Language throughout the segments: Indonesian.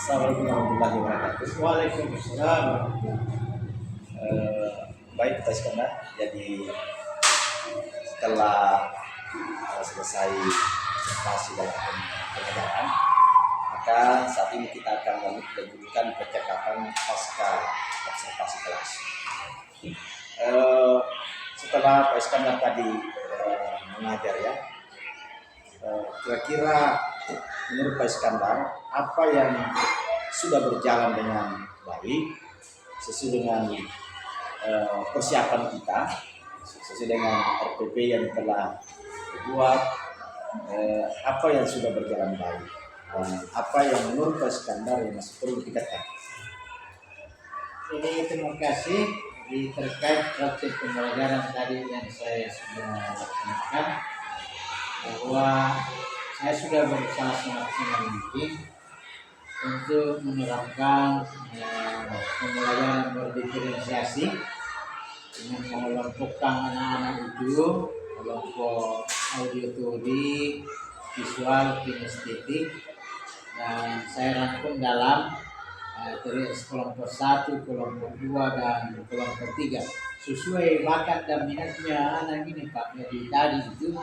Assalamualaikum warahmatullahi wabarakatuh. Waalaikumsalam. Baik Pak Iskandar, jadi setelah selesai presentasi dalam pengajaran, maka saat ini kita akan melanjutkan percakapan pasca observasi kelas. Setelah Pak Iskandar tadi mengajar ya, kira-kira menurut Pak Iskandar apa yang sudah berjalan dengan baik sesuai dengan persiapan kita, sesuai dengan RPP yang telah dibuat, apa yang sudah berjalan baik dan apa yang menurut Pak Iskandar yang masih perlu ditingkatkan. Jadi terima kasih terkait praktik pembelajaran tadi yang saya sudah laksanakan, bahwa saya sudah berusaha semaksimal mungkin untuk menerapkan pembelajaran berdiferensiasi dengan mengelompokkan anak-anak itu kelompok auditory, visual, kinestetik, dan saya rangkum dalam kelompok 1, kelompok 2, dan kelompok 3 sesuai bakat dan minatnya anak ini Pak. Jadi tadi itu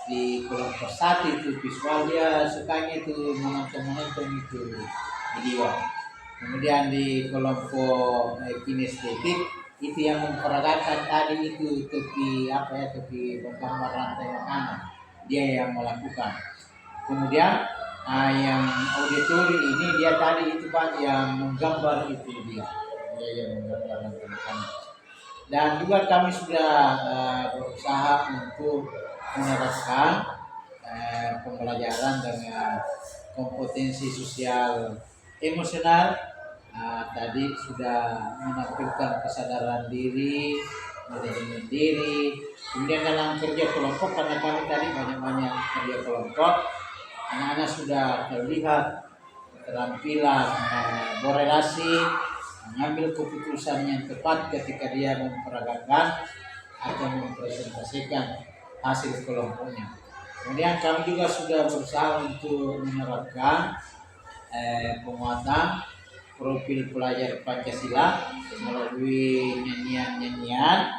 di kelompok 1 itu visual, dia sukanya itu menonton itu video. Kemudian di kelompok kinestetik itu yang memperagakan tadi itu tepi penggambar rantai makanan, dia yang melakukan. Kemudian yang auditori ini dia tadi itu Pak yang menggambar itu dia yang menggambar rantai makanan. Dan juga kami sudah berusaha untuk menerapkan pembelajaran dengan kompetensi sosial emosional. Tadi sudah menampilkan kesadaran diri, manajemen diri. Kemudian dalam kerja kelompok, karena kami tadi banyak-banyak kerja kelompok, anak-anak sudah terlihat keterampilan berelasi, mengambil keputusan yang tepat ketika dia memperagakan atau mempresentasikan hasil kelompoknya. Kemudian kami juga sudah berusaha untuk menerapkan penguatan profil pelajar Pancasila melalui nyanyian-nyanyian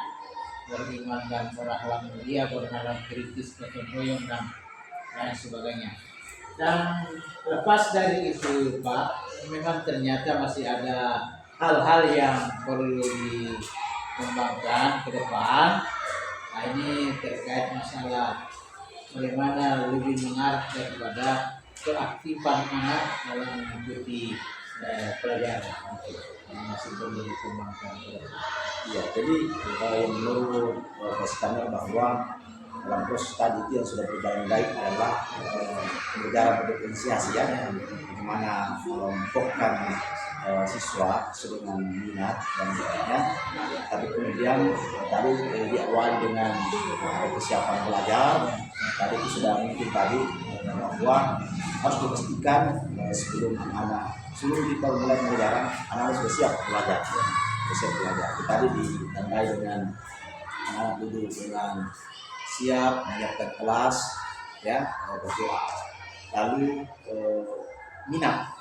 beriman dan berakhlak mulia, bernalar kritis, gotong royong, dan lain sebagainya. Dan lepas dari itu Pak, memang ternyata masih ada hal-hal yang perlu dikembangkan ke depan. Nah, ini terkait masalah bagaimana lebih mengarah daripada keaktifan anak dalam mengikuti pelajaran yang masih perlu dikembangkan. Ya, jadi menurut Pak Iskandar bahwa dalam proses tadi itu yang sudah berjalan baik adalah pembelajaran berdiferensiasi ya, bagaimana melompokkan siswa sesuai dengan minat dan sebagainya. Tapi kemudian tadi diawali dengan persiapan belajar. Tadi itu sudah mungkin tadi bahwa harus dipastikan sebelum kita mulai pembelajaran, anak-anak sudah siap belajar. Tadi ditandai dengan anak duduk dengan siap menyiapkan kelas ya, berdoa. Lalu minat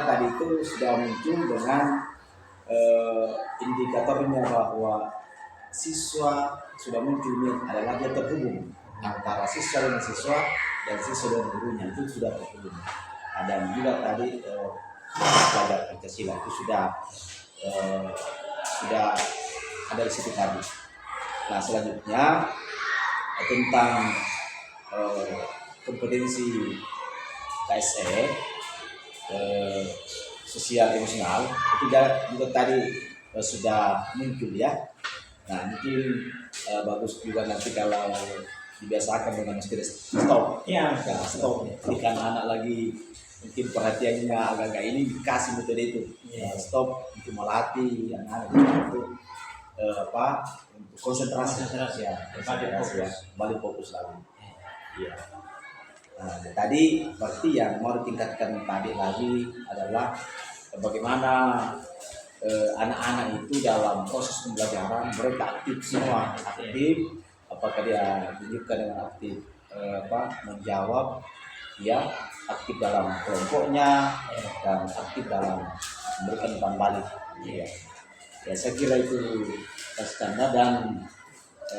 tadi itu sudah muncul dengan indikatornya bahwa siswa sudah muncul minat adalah dia terhubung antara siswa dengan siswa dan siswa dengan gurunya, itu sudah terhubung. Dan juga tadi pelajar Pancasila itu sudah ada di situ tadi. Nah, selanjutnya tentang kompetensi KSE sosial emosional itu juga tadi sudah muncul ya. Nah, mungkin bagus juga nanti kalau dibiasakan dengan istilah stop. Ya, stop. Ketika anak lagi mungkin perhatiannya agak-agak ini dikasih metode itu. Stop untuk melatih anak-anak untuk untuk konsentrasi ya, balik fokus lagi. Iya. Nah, tadi berarti yang mau ditingkatkan tadi lagi adalah bagaimana anak-anak itu dalam proses pembelajaran mereka aktif semua, aktif. Apakah dia tunjukkan dengan aktif menjawab ya aktif dalam kelompoknya dan aktif dalam memberikan umpan balik. Ya, ya saya kira itu standar dan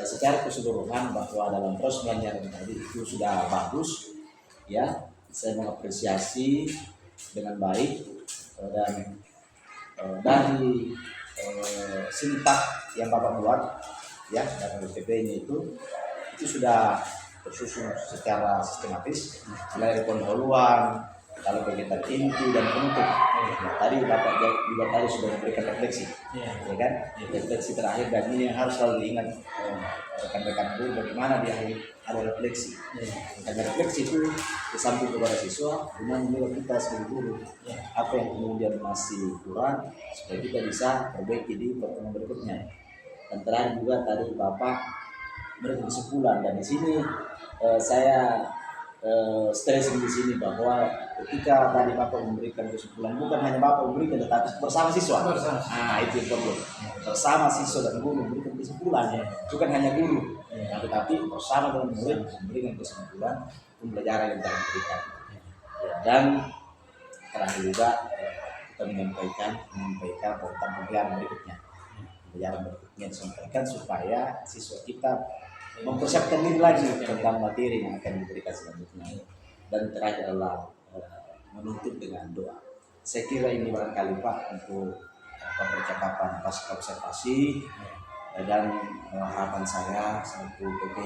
secara keseluruhan bahwa dalam proses belajar tadi itu sudah bagus, ya saya mengapresiasi dengan baik dan dari sintak yang Bapak buat ya dari PP-nya itu sudah tersusun secara sistematis mulai dari pendahuluan, kalau kegiatan inti dan penutup. Nah, tadi Bapak juga tadi sudah memberikan refleksi, ya kan? Refleksi terakhir dan ini yang harus selalu diingat rekan-rekan guru bagaimana dia ada refleksi. Karena refleksi itu di samping kepada siswa, dengan juga kita sebagai guru apa yang kemudian masih kurang supaya kita bisa perbaiki di pertemuan berikutnya. Dan terakhir juga tadi Bapak beri kesimpulan dan di sini saya stressing di sini bahwa ketika tadi Bapak memberikan kesimpulan bukan hanya Bapak memberikan tetapi bersama siswa. Nah itu yang perlu bersama siswa dan guru memberikan kesimpulan bukan hanya guru tetapi bersama dengan murid memberikan kesimpulan pembelajaran yang telah diberikan. Dan terakhir juga kita menyampaikan tentang pembelajaran berikutnya disampaikan supaya siswa kita mempersiapkan diri lagi tentang materi yang akan diberikan selanjutnya. Dan terakhir adalah menutup dengan doa. Saya kira ini barangkali Pak untuk percakapan pasca observasi dan harapan saya selaku PP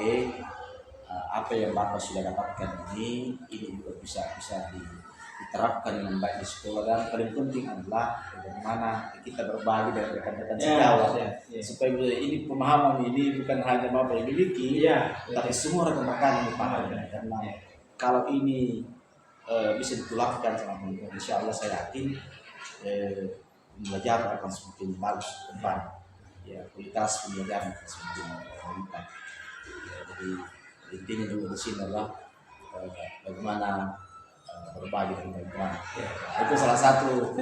apa yang Bapak sudah dapatkan ini juga bisa diterapkan dengan baik di sekolah dan paling penting adalah bagaimana kita berbagi dengan rekan-rekan sejawat supaya ini pemahaman ini bukan hanya Bapak yang miliki tapi semua rekan-rekan yang dipahami karena kalau ini bisa ditularkan sama teman-teman insya Allah saya yakin belajar akan semakin bagus ke depan kualitas pembelajaran akan semakin meningkat. Jadi intinya juga di sini adalah bagaimana berbagi dengan teman-teman. Itu salah satu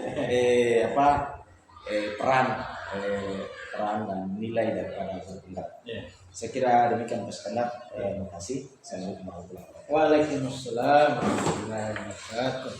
peran dan nilai daripada bertindak. Saya kira demikian Mas Kandat. Terima kasih. Assalamualaikum warahmatullahi wabarakatuh. Waalaikumsalam warahmatullahi wabarakatuh.